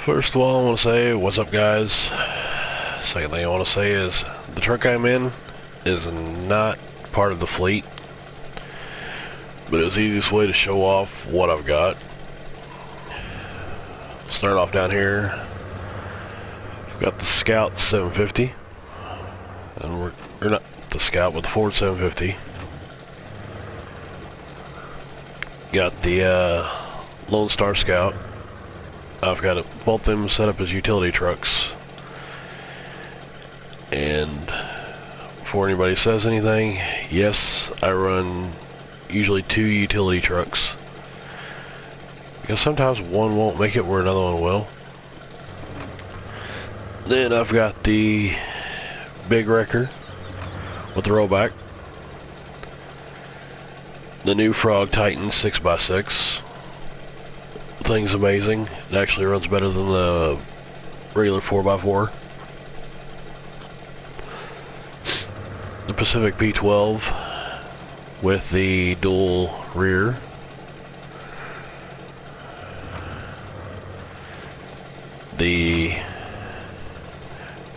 First of all, I want to say, what's up, guys? Second thing I want to say is, the truck I'm in is not part of the fleet, but it's the easiest way to show off what I've got. Start off down here. I've got the Scout 750, and we're not the Scout, but the Ford 750. Got the Lone Star Scout. I've got both of them set up as utility trucks. And before anybody says anything, yes, I run usually 2 utility trucks, because sometimes one won't make it where another one will. Then I've got the big wrecker with the rollback, the new Frog Titan 6x6. Thing's amazing. It actually runs better than the regular 4x4. The Pacific P12 with the dual rear. The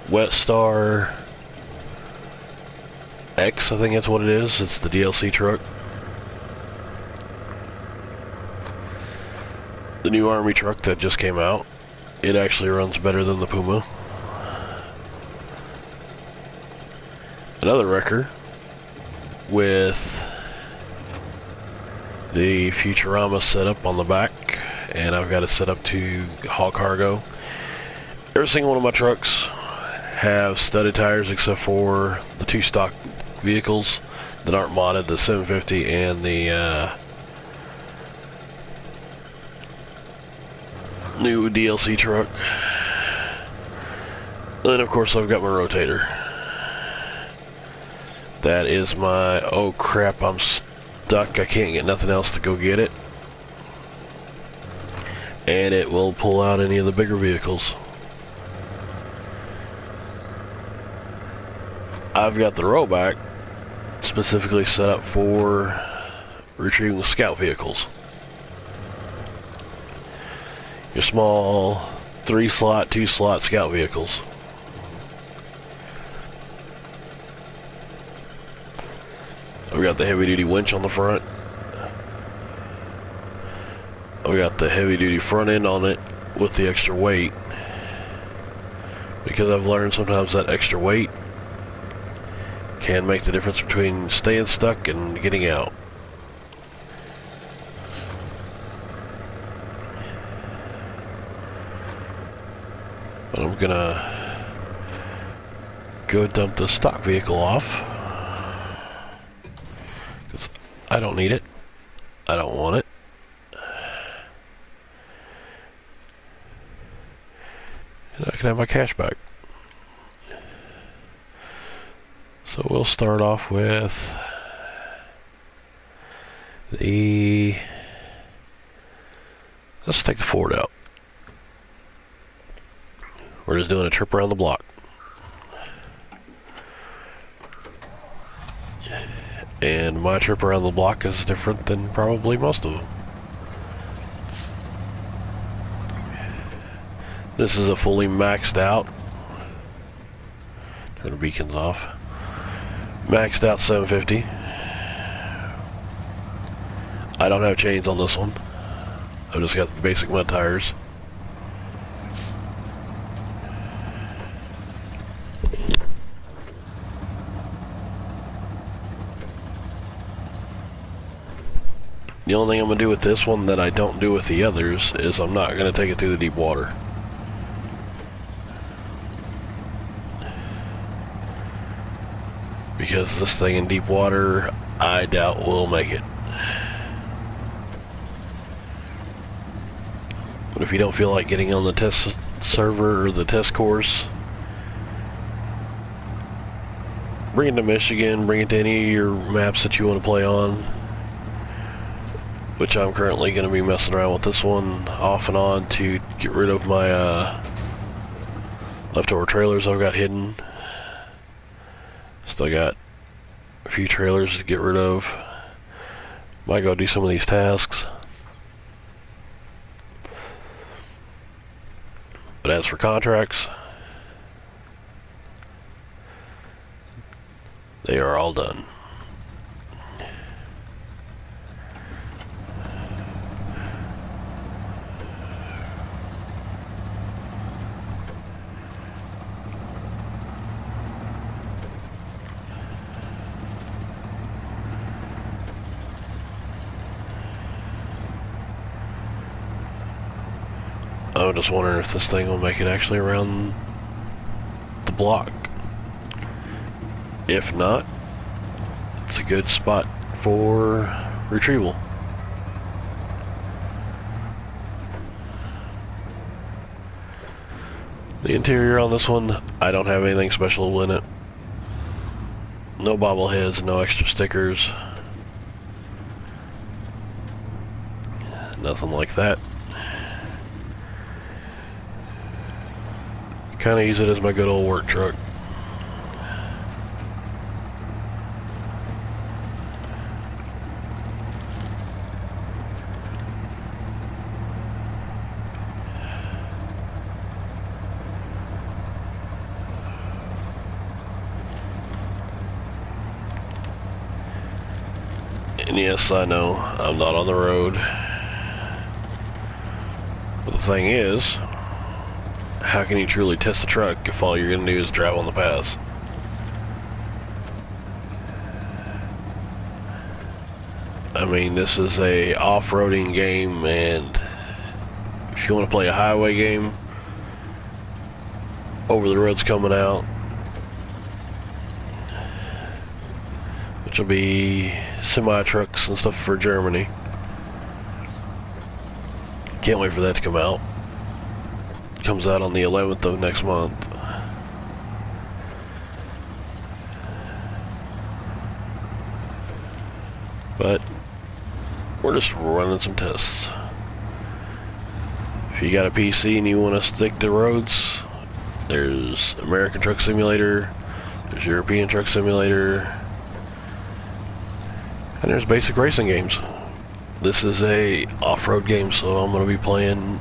Wet Star X, I think that's what it is. It's the DLC truck. The new Army truck that just came out. It actually runs better than the Puma. Another wrecker with the Futurama setup on the back, and I've got it set up to haul cargo. Every single one of my trucks have studded tires except for the 2 stock vehicles that aren't modded, the 750 and the new DLC truck. And then of course I've got my rotator. That is my, oh crap, I'm stuck, I can't get nothing else to go get it. And it will pull out any of the bigger vehicles. I've got the rollback specifically set up for retrieving scout vehicles. Your small 3-slot, 2-slot scout vehicles. I've got the heavy-duty winch on the front. I've got the heavy-duty front end on it with the extra weight, because I've learned sometimes that extra weight can make the difference between staying stuck and getting out. But I'm gonna go dump the stock vehicle off, because I don't need it. I don't want it. And I can have my cash back. So we'll start off with the, let's take the Ford out. We're just doing a trip around the block. And my trip around the block is different than probably most of them. This is a fully maxed out, turn the beacons off, maxed out 750. I don't have chains on this one. I've just got the basic mud tires. The only thing I'm going to do with this one that I don't do with the others is I'm not going to take it through the deep water. Because this thing in deep water, I doubt will make it. But if you don't feel like getting on the test server or the test course, bring it to Michigan, bring it to any of your maps that you want to play on. Which I'm currently going to be messing around with this one off and on to get rid of my leftover trailers I've got hidden. Still got a few trailers to get rid of. Might go do some of these tasks. But as for contracts, they are all done. I'm just wondering if this thing will make it actually around the block. If not, it's a good spot for retrieval. The interior on this one, I don't have anything special in it. No bobbleheads, no extra stickers. Nothing like that. Kind of use it as my good old work truck. And yes, I know I'm not on the road. But the thing is, how can you truly test the truck if all you're going to do is drive on the paths? I mean, this is a off-roading game, and if you want to play a highway game, over the road's coming out, which will be semi-trucks and stuff for Germany. Can't wait for that to come out. Comes out on the 11th of next month. But we're just running some tests. If you got a PC and you want to stick to roads, there's American Truck Simulator, there's European Truck Simulator, and there's basic racing games. This is a off-road game, so I'm going to be playing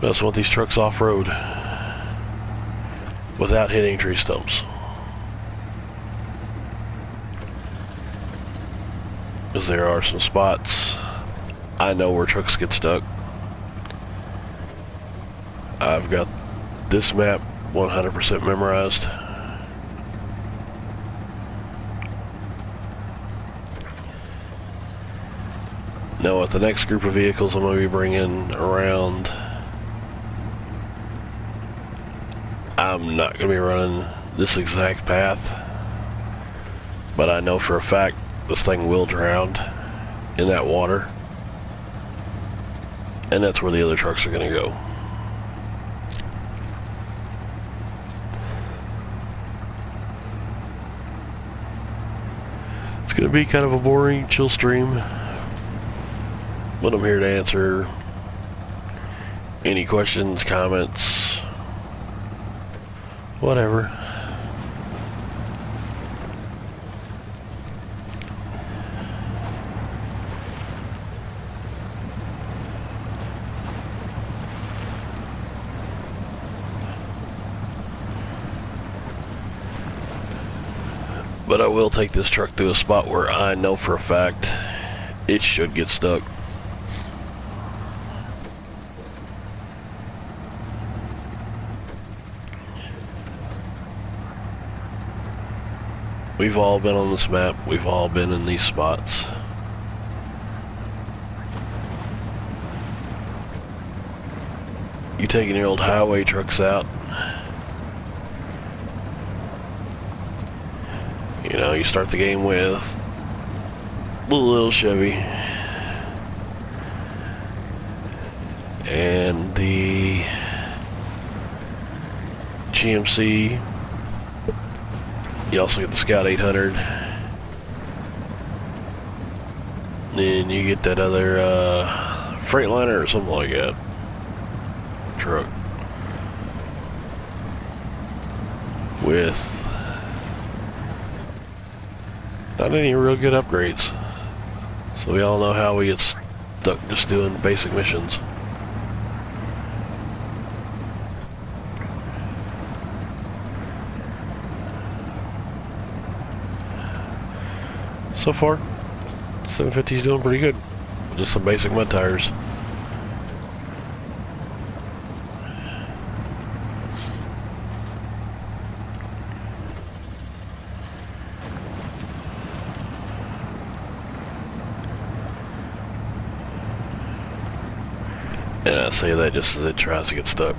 messing with these trucks off-road without hitting tree stumps. Because there are some spots I know where trucks get stuck. I've got this map 100% memorized. Now with the next group of vehicles I'm going to be bringing around, I'm not going to be running this exact path, but I know for a fact this thing will drown in that water, and that's where the other trucks are going to go. It's going to be kind of a boring, chill stream, but I'm here to answer any questions, comments, whatever. But I will take this truck to a spot where I know for a fact it should get stuck. We've all been on this map, we've all been in these spots. You taking your old highway trucks out, you know, you start the game with a little Chevy and the GMC. You also get the Scout 800. Then you get that other Freightliner or something like that truck with not any real good upgrades. So we all know how we get stuck just doing basic missions. so far, 750 is doing pretty good. Just some basic mud tires. And I say that just as it tries to get stuck.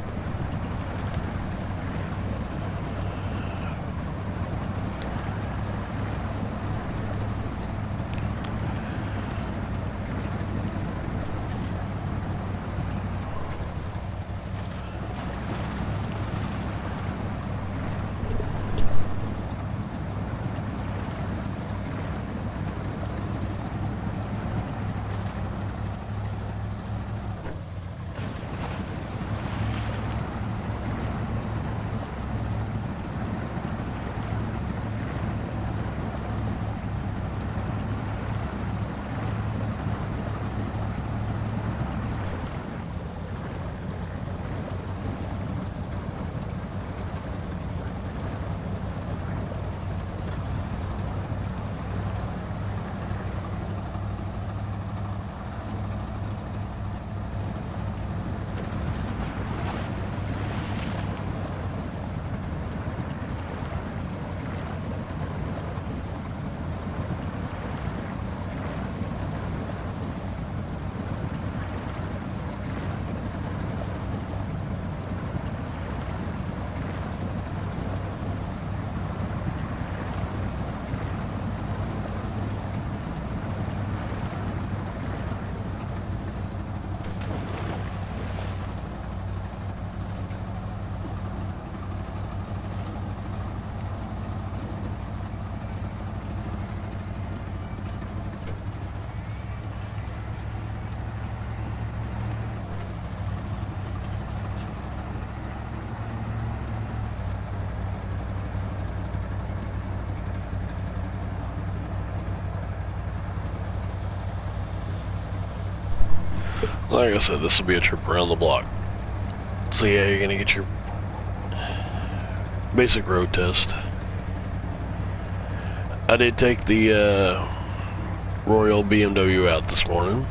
Like I said, this will be a trip around the block. So yeah, you're gonna get your basic road test. I did take the Royal BMW out this morning.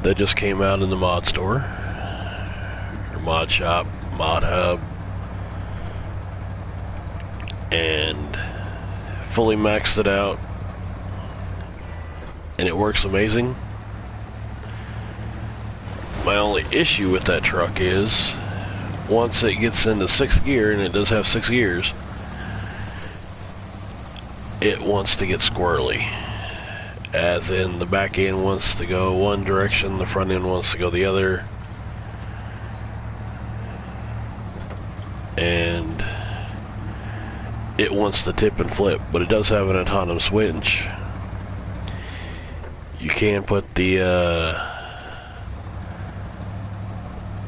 That just came out in the mod store, or mod shop, mod hub, and fully maxed it out. And it works amazing. My only issue with that truck is once it gets into 6th gear, and it does have 6 gears, it wants to get squirrely. As in, the back end wants to go one direction, the front end wants to go the other. And it wants to tip and flip, but it does have an autonomous winch. You can put the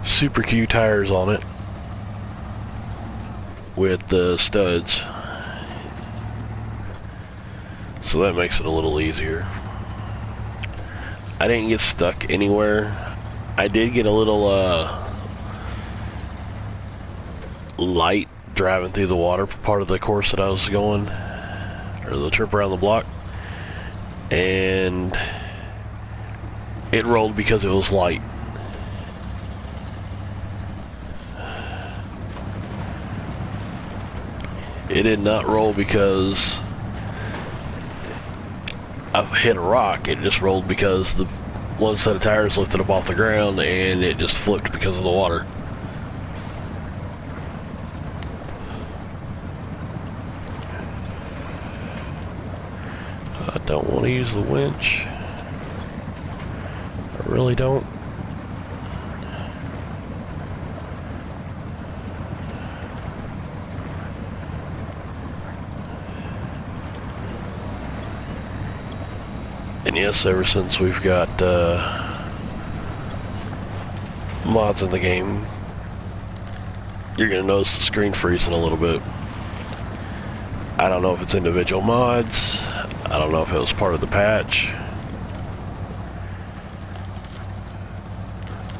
Super Q tires on it with the studs, so that makes it a little easier. I didn't get stuck anywhere. I did get a little light driving through the water part of the course that I was going, or the trip around the block, and it rolled because it was light. It did not roll because I hit a rock. It just rolled because the one set of tires lifted up off the ground and it just flipped because of the water. I don't want to use the winch. I really don't. And yes, ever since we've got mods in the game, you're gonna notice the screen freezing a little bit. I don't know if it's individual mods. I don't know if it was part of the patch.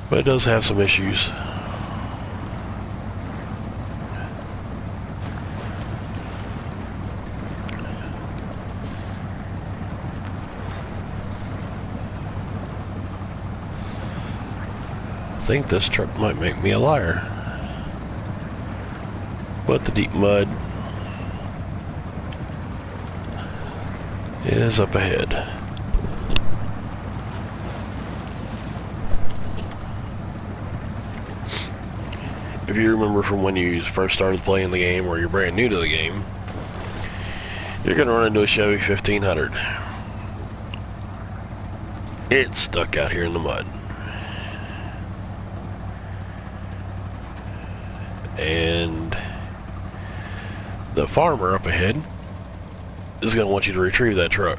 But it does have some issues. think this truck might make me a liar. But the deep mud is up ahead. If you remember from when you first started playing the game, or you're brand new to the game, you're going to run into a Chevy 1500. It's stuck out here in the mud. And the farmer up ahead is going to want you to retrieve that truck.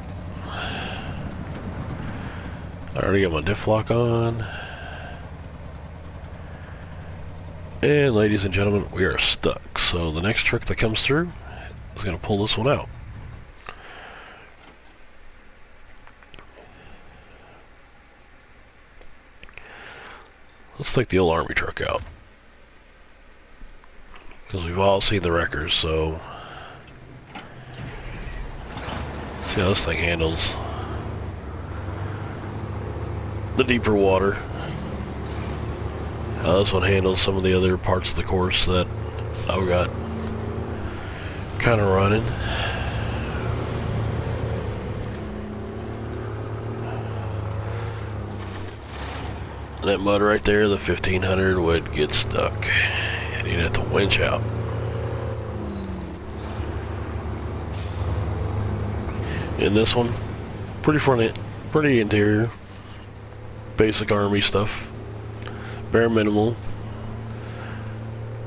I already got my diff lock on. And ladies and gentlemen, we are stuck. So the next truck that comes through is going to pull this one out. Let's take the old army truck out, because we've all seen the wreckers. So let's see how this thing handles the deeper water. How this one handles some of the other parts of the course that I've got kind of running. And that mud right there, the 1500 would get stuck, and you'd have to winch out. In this one, pretty front end, pretty interior, basic army stuff. Bare minimal.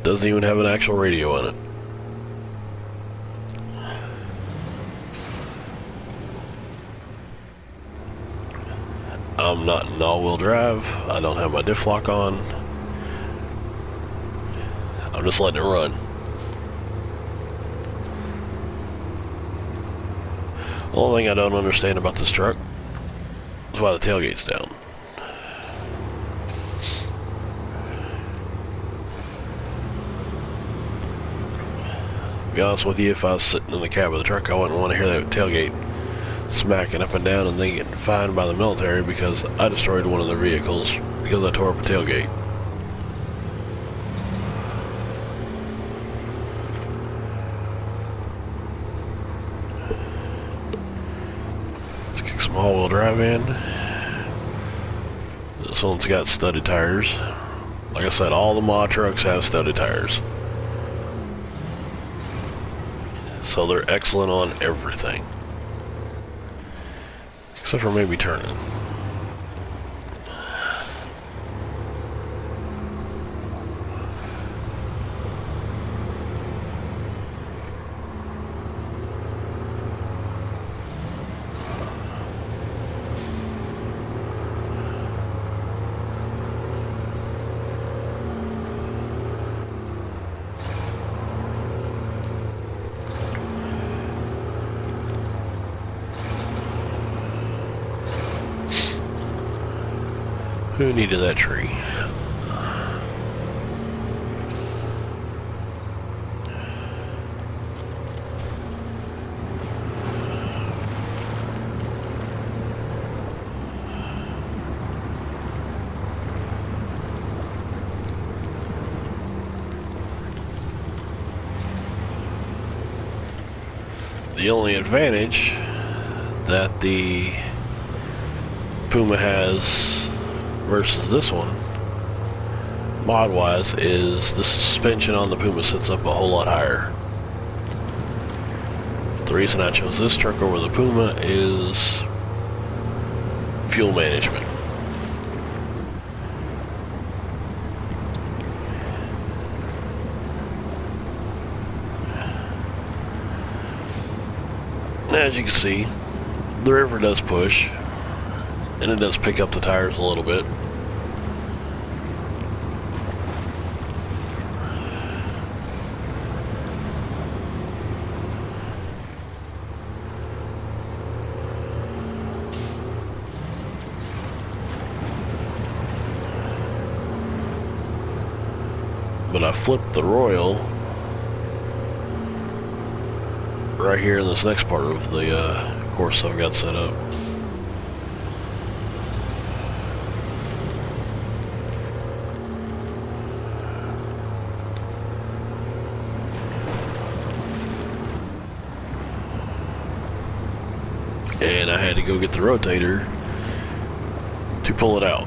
Doesn't even have an actual radio on it. I'm not in all-wheel drive. I don't have my diff lock on. I'm just letting it run. The only thing I don't understand about this truck is why the tailgate's down. To be honest with you, if I was sitting in the cab of the truck, I wouldn't want to hear that tailgate smacking up and down and then getting fined by the military because I destroyed one of their vehicles because I tore up a tailgate. Let's kick some all-wheel drive in. This one's got studded tires. Like I said, all the mod trucks have studded tires. So they're excellent on everything. Except for maybe turning. Who needed that tree? The only advantage that the Puma has versus this one, mod-wise, is the suspension on the Puma sits up a whole lot higher. The reason I chose this truck over the Puma is fuel management. And as you can see, the river does push, and it does pick up the tires a little bit. But I flipped the Royal right here in this next part of the course I've got set up. had to go get the rotator to pull it out.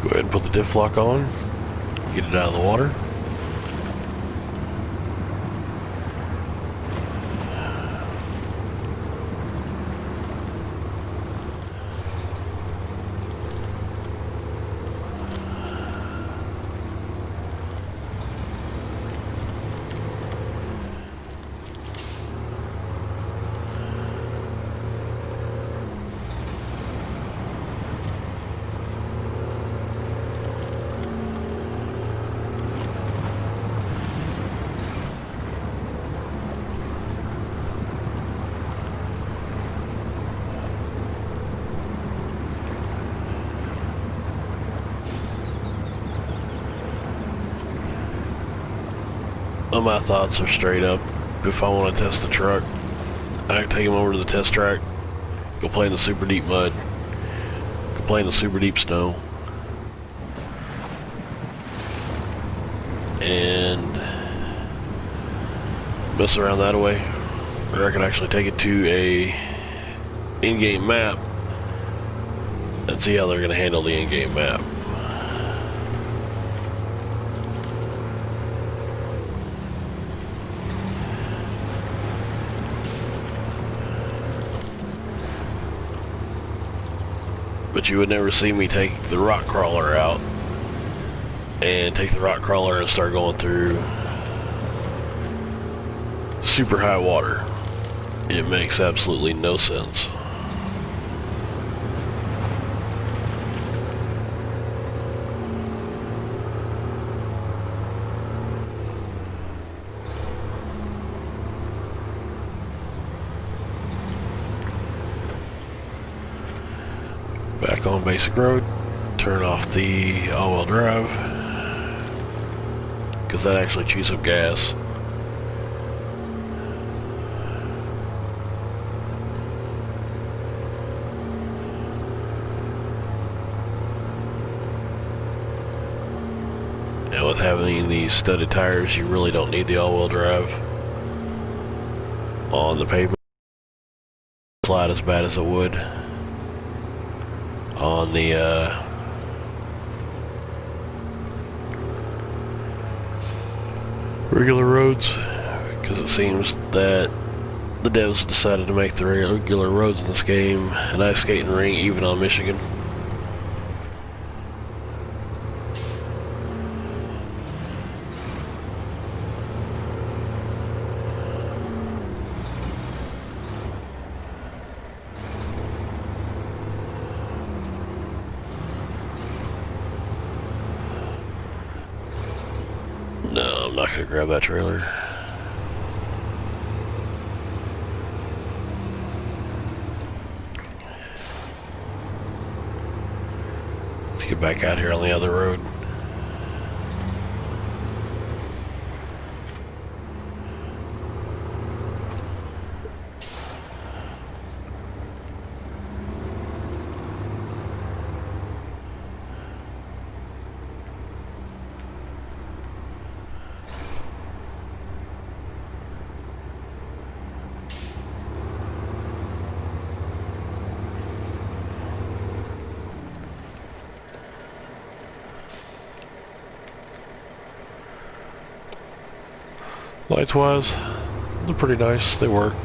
Go ahead and put the diff lock on, get it out of the water. Well, my thoughts are straight up. If I want to test the truck, I can take him over to the test track, go play in the super deep mud, go play in the super deep snow, and mess around that way. Or I can actually take it to a in-game map and see how they're going to handle the in-game map. But you would never see me take the rock crawler out and take the rock crawler and start going through super high water. It makes absolutely no sense. Back on basic road, turn off the all-wheel drive, because that actually chews up gas. And with having these studded tires, you really don't need the all-wheel drive on the pavement. Slide as bad as it would on the regular roads, because it seems that the devs decided to make the regular roads in this game an ice skating rink, even on Michigan. No, I'm not going to grab that trailer. Let's get back out here on the other road. Lights wise, they're pretty nice, they work.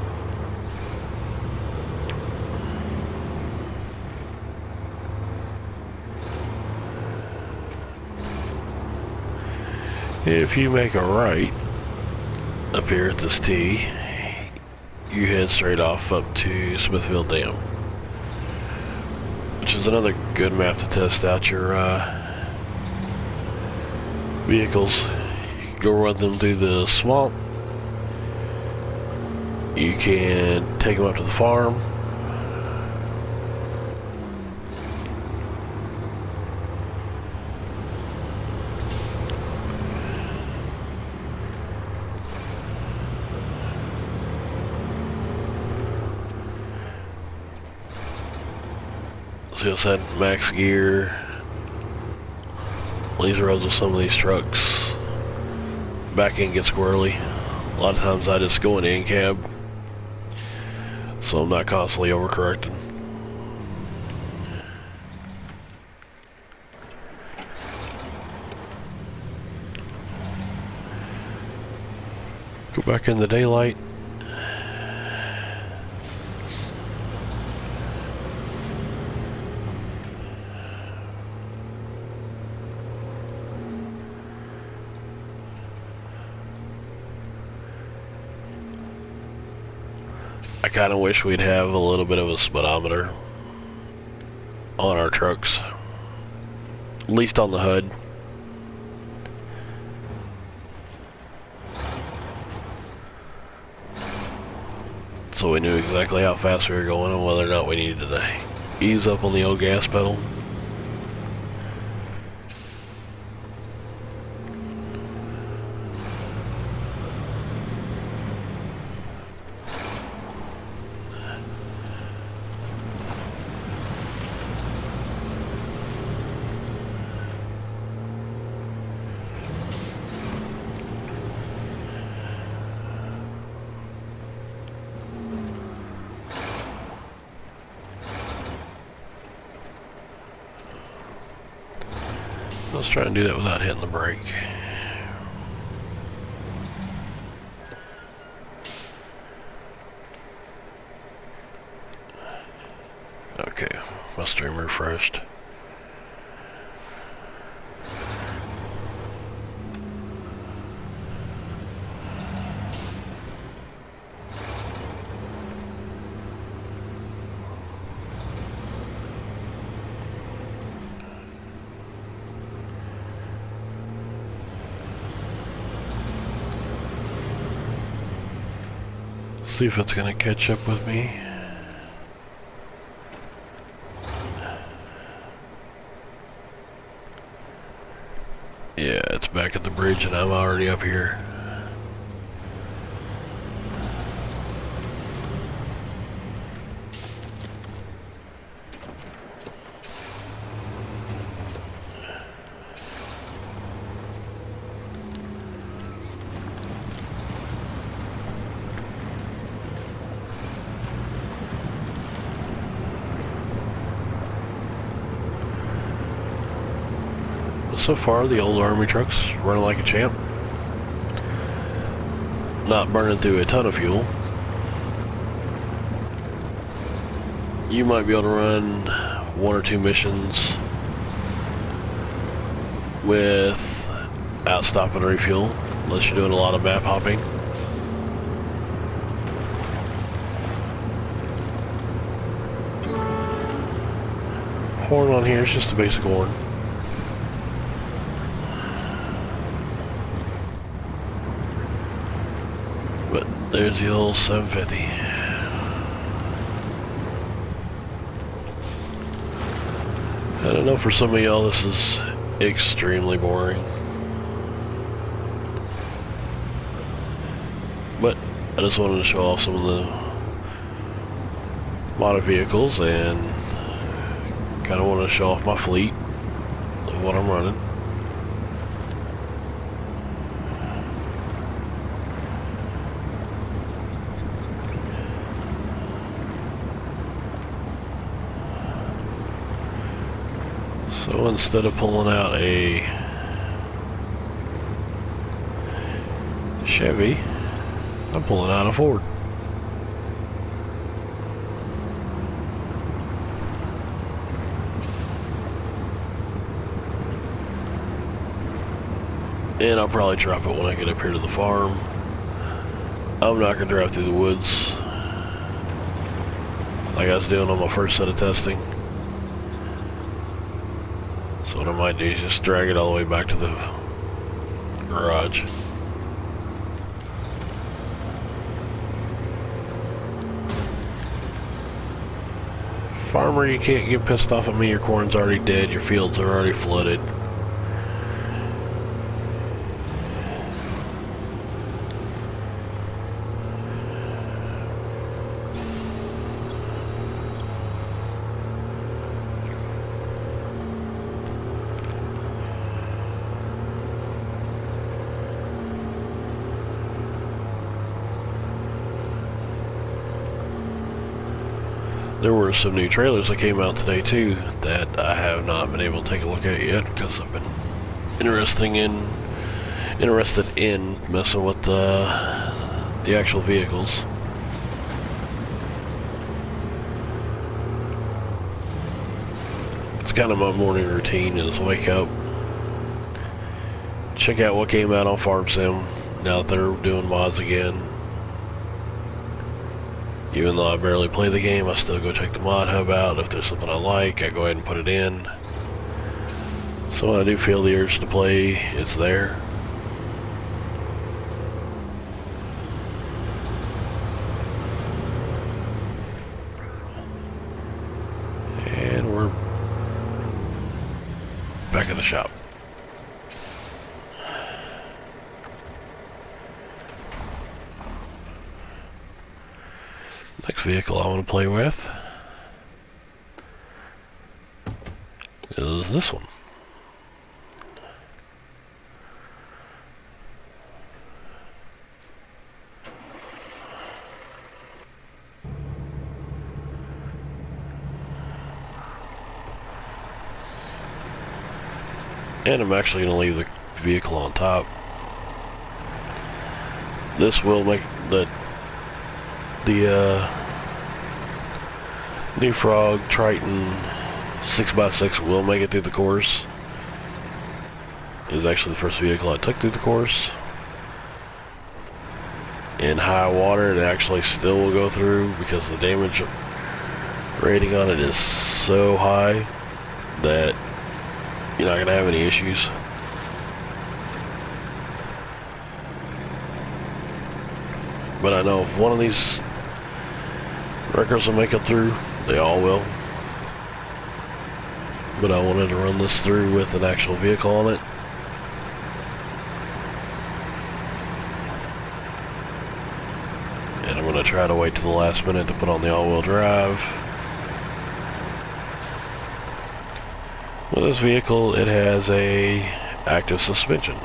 If you make a right up here at this T, you head straight off up to Smithfield Dam, which is another good map to test out your vehicles. Go run them through the swamp. You can take them up to the farm. See what's that max gear. These roads with some of these trucks. Back end gets squirrely. A lot of times I just go in cab, so I'm not constantly overcorrecting. Go back in the daylight. I kind of wish we'd have a little bit of a speedometer on our trucks, at least on the HUD. So we knew exactly how fast we were going and whether or not we needed to ease up on the old gas pedal. Let's try and do that without hitting the brake. Okay, my stream refreshed. See if it's gonna catch up with me. Yeah, it's back at the bridge and I'm already up here. So far, the old army truck's running like a champ. Not burning through a ton of fuel. You might be able to run 1 or 2 missions without stopping to refuel, unless you're doing a lot of map hopping. Horn on here is just a basic horn. But there's the old 750. I don't know, for some of y'all this is extremely boring. But I just wanted to show off some of the modded vehicles and kind of want to show off my fleet of what I'm running. So instead of pulling out a Chevy, I'm pulling out a Ford. And I'll probably drop it when I get up here to the farm. I'm not going to drive through the woods like I was doing on my first set of testing. So what I might do is just drag it all the way back to the garage. Farmer, you can't get pissed off at me. Your corn's already dead. Your fields are already flooded. There were some new trailers that came out today too that I have not been able to take a look at yet because I've been interested in messing with the actual vehicles. It's kind of my morning routine is wake up, check out what came out on Farm Sim now that they're doing mods again. Even though I barely play the game, I still go check the mod hub out. If there's something I like, I go ahead and put it in. So when I do feel the urge to play, it's there. And we're back at the shop. Next vehicle I want to play with is this one. And I'm actually going to leave the vehicle on top. This will make the New Frog Triton 6x6 will make it through the course. It was actually the first vehicle I took through the course. In high water, it actually still will go through because the damage rating on it is so high that you're not going to have any issues. But I know if one of these wreckers will make it through, they all will. But I wanted to run this through with an actual vehicle on it. And I'm going to try to wait till the last minute to put on the all-wheel drive. With this vehicle, it has a active suspension.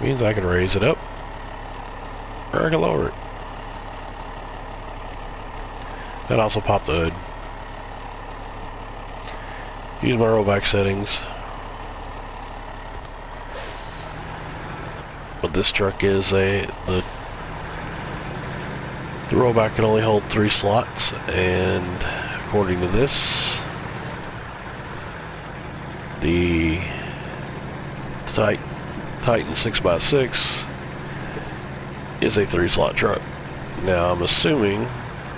Means I can raise it up or I can lower it. And also pop the hood. Use my rollback settings. But this truck is the rollback can only hold 3 slots, and according to this, the Titan 6x6 is a 3-slot truck. Now I'm assuming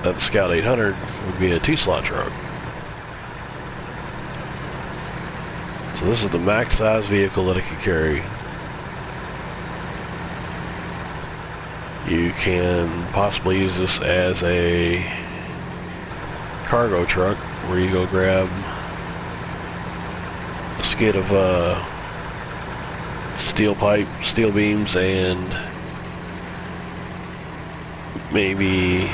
that the Scout 800 would be a 2-slot truck. So this is the max size vehicle that it can carry. You can possibly use this as a cargo truck where you go grab a skid of steel pipe, steel beams, and maybe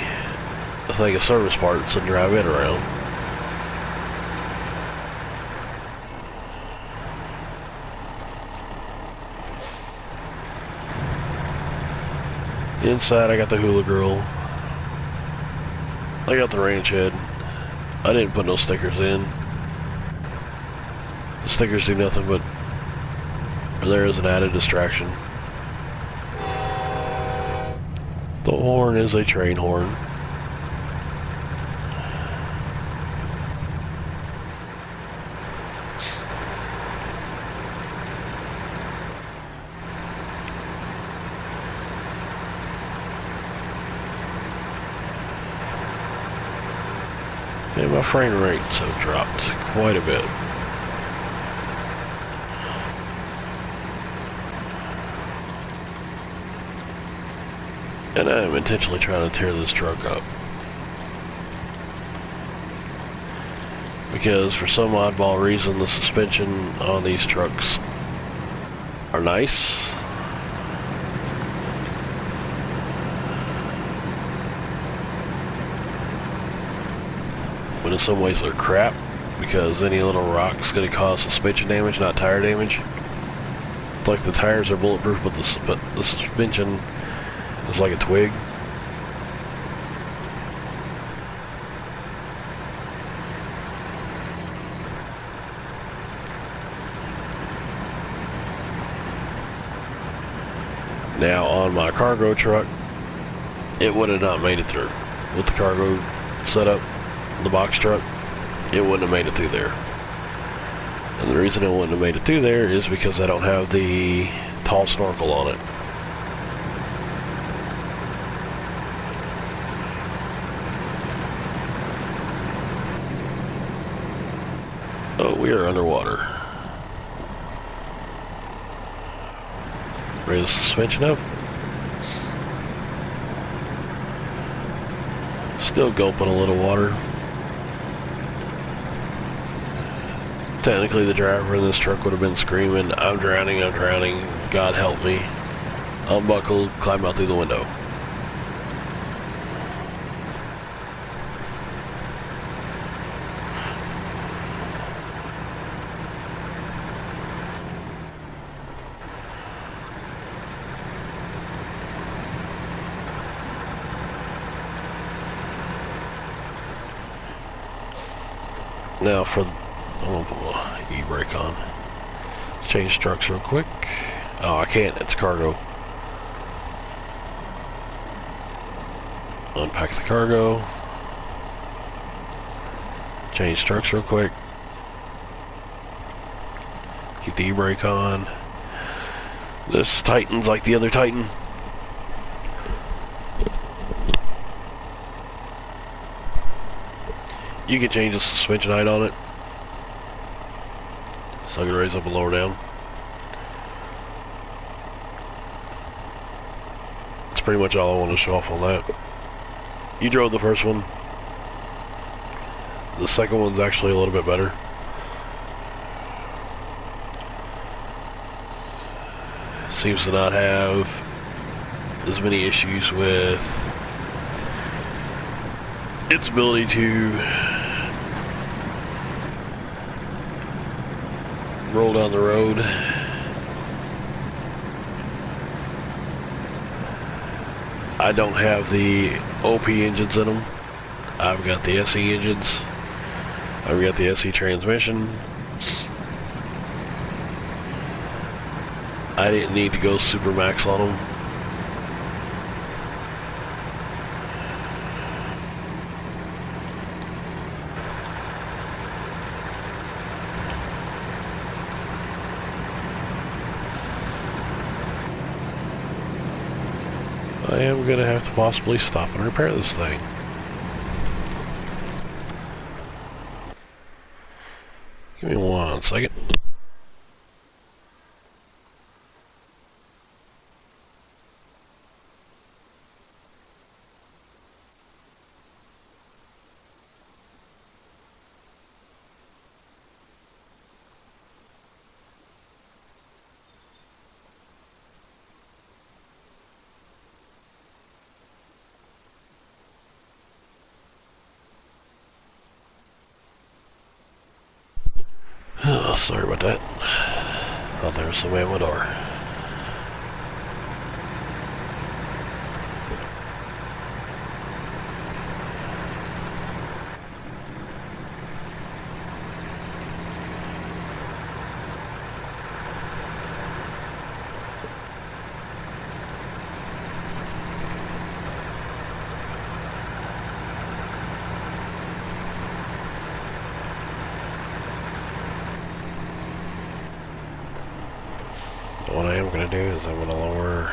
a thing of service parts and drive it around. Inside I got the hula grill. I got the ranch head. I didn't put no stickers in. The stickers do nothing but there is an added distraction. The horn is a train horn. And my frame rates have dropped quite a bit. And I am intentionally trying to tear this truck up. Because for some oddball reason, the suspension on these trucks are nice. But in some ways they're crap, because any little rock's going to cause suspension damage, not tire damage. It's like the tires are bulletproof, but the suspension is like a twig. Now on my cargo truck, it would have not made it through. With the cargo setup, the box truck, it wouldn't have made it through there. And the reason it wouldn't have made it through there is because I don't have the tall snorkel on it. Oh, we are underwater. Raise the suspension up. Still gulping a little water. Technically the driver in this truck would have been screaming, I'm drowning, God help me. Unbuckled, climb out through the window. Now for, I'm gonna put my e-brake on. Let's change trucks real quick. Oh, I can't, it's cargo. Unpack the cargo. Change trucks real quick. Keep the e-brake on. This Titan's like the other Titan. You can change the suspension height on it. So I can raise up and lower down. That's pretty much all I want to show off on that. You drove the first one. The second one's actually a little bit better. Seems to not have as many issues with its ability to roll down the road. I don't have the OP engines in them. I've got the SE engines. I've got the SE transmission. I didn't need to go super max on them. I am going to have to possibly stop and repair this thing. Give me 1 second. Oh, sorry about that. Thought there was somebody at my door. What I am going to do is I'm going to lower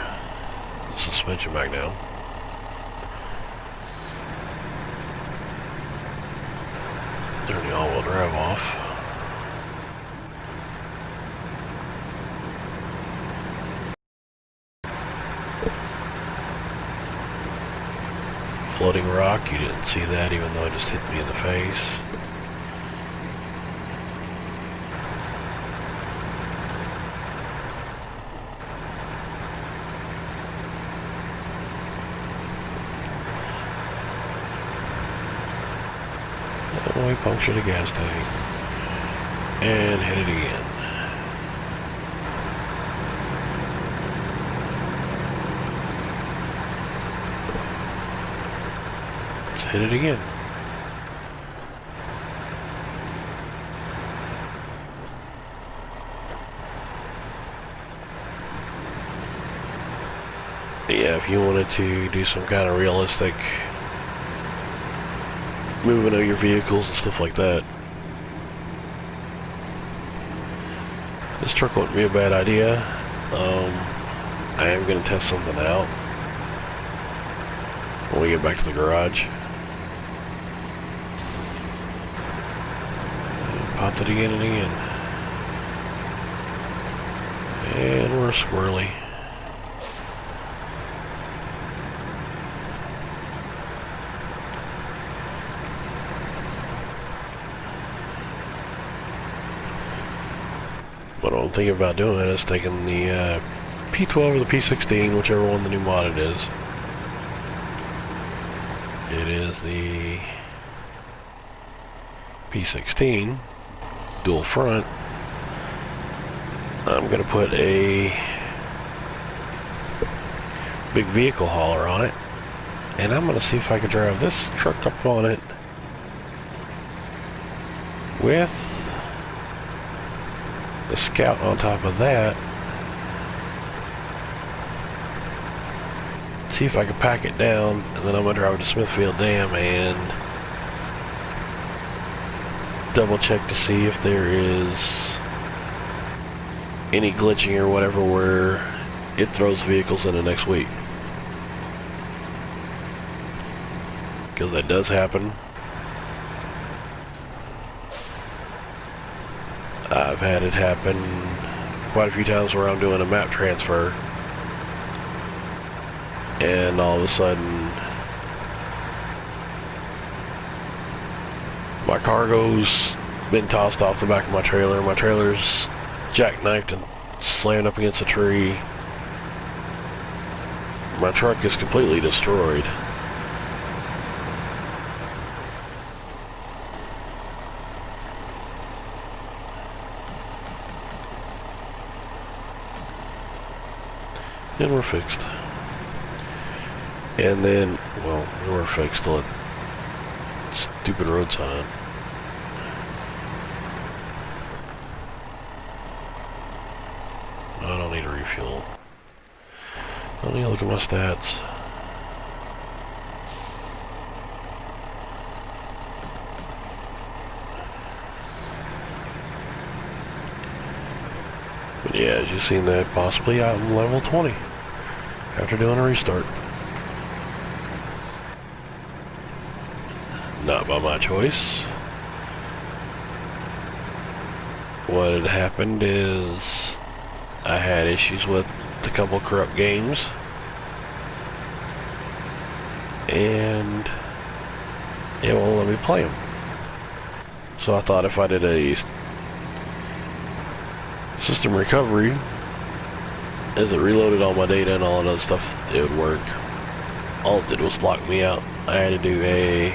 the suspension back down. Turn the all-wheel drive off. Floating rock, you didn't see that even though it just hit me in the face. We punctured a gas tank and hit it again. Let's hit it again. Yeah, if you wanted to do some kind of realistic moving of your vehicles and stuff like that, this truck wouldn't be a bad idea. I am going to test something out when we get back to the garage. Popped it again and again. And we're squirrely. What I'm thinking about doing is taking the P12 or the P16, whichever one the new modded is. It is the P16 dual front. I'm going to put a big vehicle hauler on it, and I'm going to see if I can drive this truck up on it with the Scout on top of that. See if I can pack it down, and then I'm going to drive to Smithfield Dam and double check to see if there is any glitching or whatever where it throws vehicles in the next week. Because that does happen. I've had it happen quite a few times where I'm doing a map transfer and all of a sudden my cargo's been tossed off the back of my trailer. My trailer's jackknifed and slammed up against a tree. My truck is completely destroyed. And we're fixed. And then, well, we're fixed till that stupid road sign. I don't need a refuel. I need to look at my stats. But yeah, as you've seen that, possibly I'm level 20 after doing a restart. Not by my choice. What had happened is I had issues with a couple corrupt games, and it won't let me play them. So I thought if I did a system recovery, as it reloaded all my data and all that other stuff, it would work. All it did was lock me out. I had to do a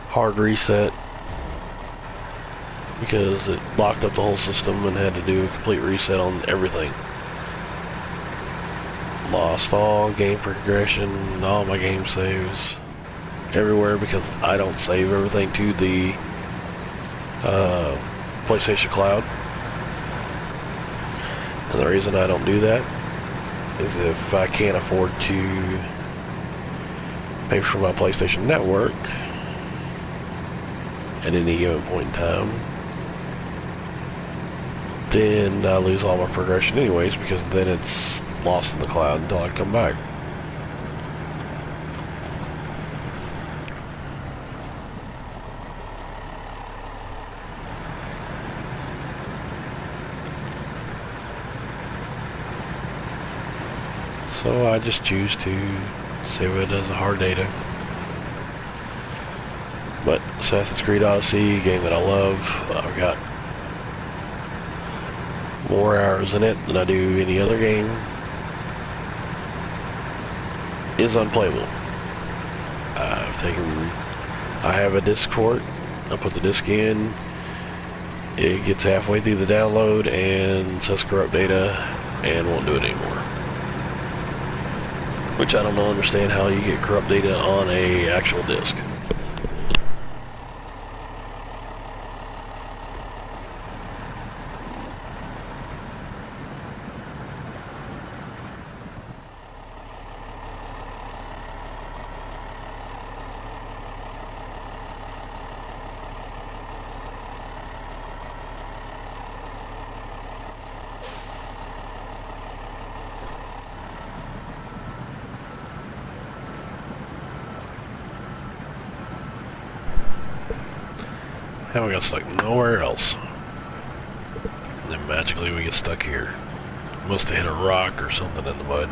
hard reset because it locked up the whole system and had to do a complete reset on everything. Lost all game progression, all my game saves, everywhere, because I don't save everything to the PlayStation Cloud. And the reason I don't do that is if I can't afford to pay for my PlayStation Network at any given point in time, then I lose all my progression anyways, because then it's lost in the cloud until I come back. So I just choose to save it as a hard data. But Assassin's Creed Odyssey, a game that I love, I've got more hours in it than I do any other game, is unplayable. I have a disc port, I put the disc in, it gets halfway through the download and says corrupt data and won't do it anymore. Which I don't understand how you get corrupt data on a actual disc. How we got stuck nowhere else. And then magically we get stuck here. Must have hit a rock or something in the mud.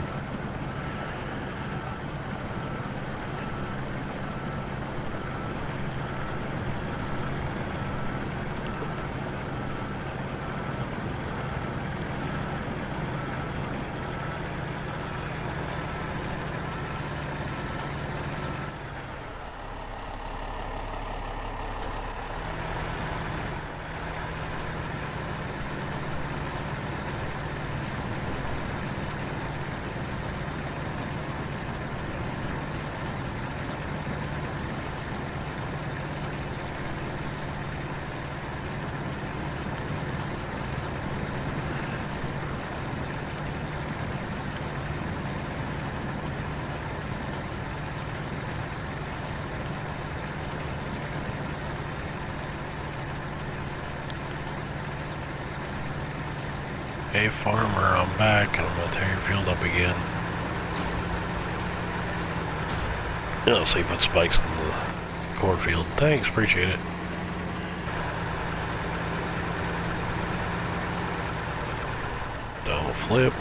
Hey farmer, I'm back and I'm gonna tear your field up again. Oh, so you put spikes in the cornfield. Thanks, appreciate it. Don't flip.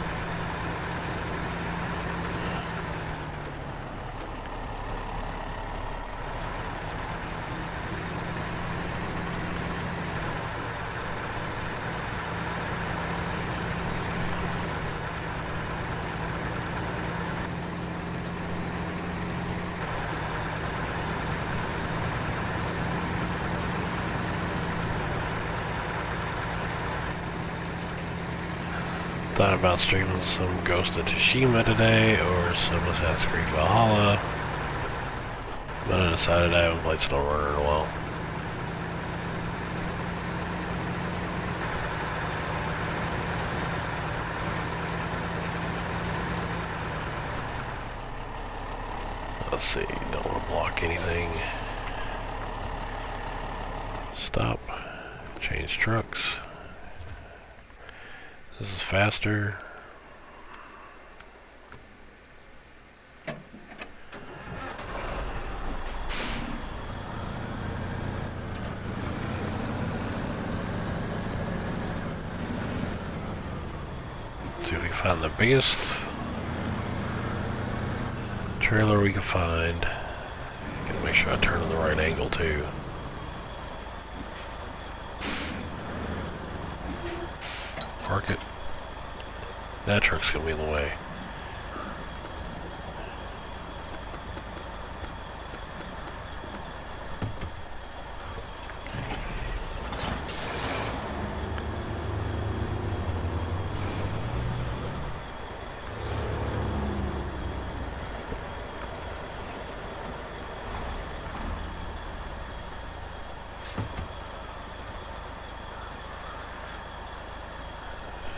Thought about streaming some Ghost of Tsushima today or some Assassin's Creed Valhalla, but I decided I haven't played Snowrunner in a while. Let's see, don't want to block anything. Stop. Change trucks. This is faster. Let's see if we can find the biggest trailer we can find. Gotta make sure I turn in the right angle too. Park it. That truck's gonna be in the way.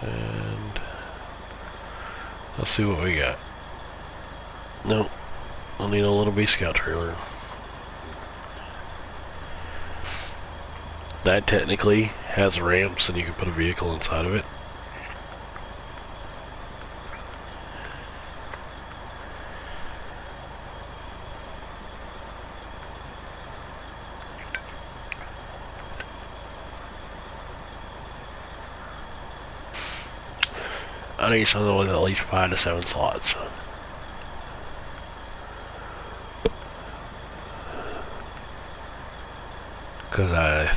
And let's see what we got. Nope. I'll need a little B Scout trailer. That technically has ramps and you can put a vehicle inside of it. I need something with at least 5 to 7 slots. Cause I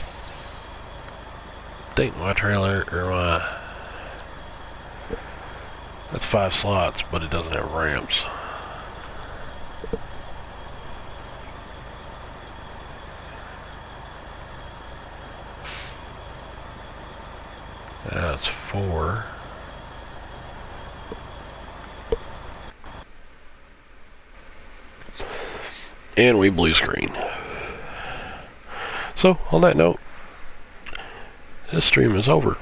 think my trailer, or that's 5 slots, but it doesn't have ramps. That's 4. And we blue screen. So, on that note, this stream is over.